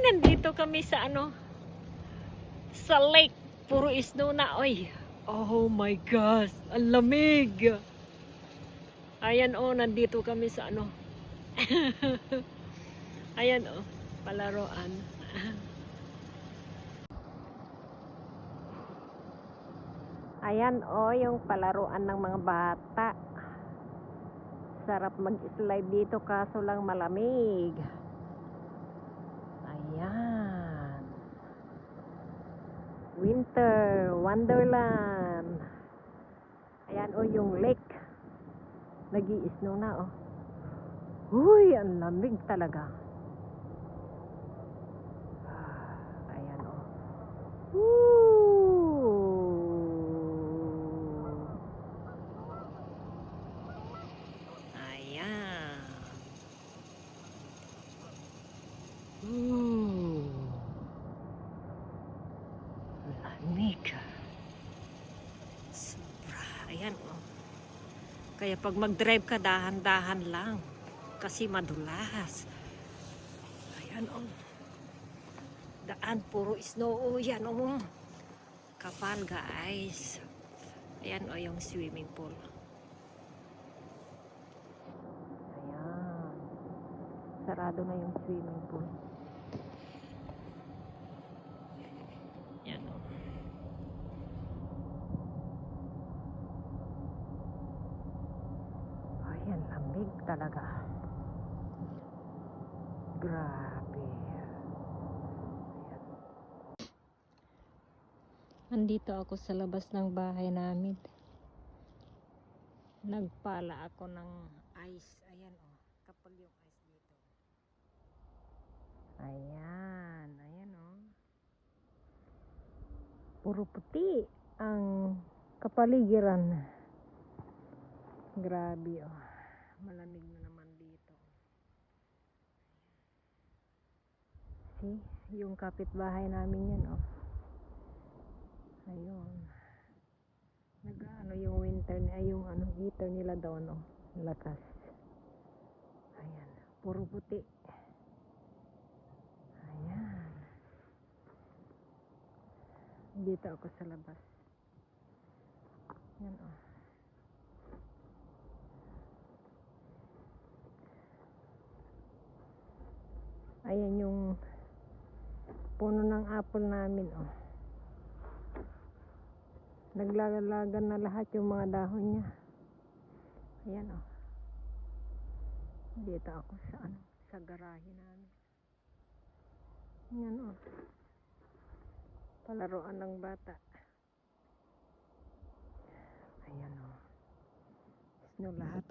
nandito kami sa sa lake. Puro snow na. Oy. Oh my gosh. Ang lamig. Ayan nandito kami sa Ayan palaruan. Ayan yung palaruan ng mga bata. Sarap mag-slide dito kaso lang malamig. Ayan. Winter Wonderland. Ayan yung lake. Nag-i-snow na Huy, ang lamig talaga. Ayan Woo! Ayan. Lamig. Sobra. Ayan Kaya pag mag-drive ka, dahan-dahan lang. Kasi madulas. Ayan Daan, puro snow. Yan Kapal guys. Ayan yung swimming pool. Ayan. Sarado na yung swimming pool. Yan Ayan, lamig talaga. Grabe. Andito ako sa labas ng bahay namin. Nagpala ako ng ice. Ayan kapag yung ice dito. Ayan puro puti ang kapaligiran. Grabe malamig na naman dito. See, yung kapitbahay namin yan ayun. Yung winter yung heater nila daw lakas. Ayan, puro puti. Ayan. Dito ako sa labas. Yan Ayan yung puno ng apple namin Naglalagan na lahat yung mga dahon niya. Ayan Dito ako sa garahe namin. Yan palaruan ng bata. Ayan snow lahat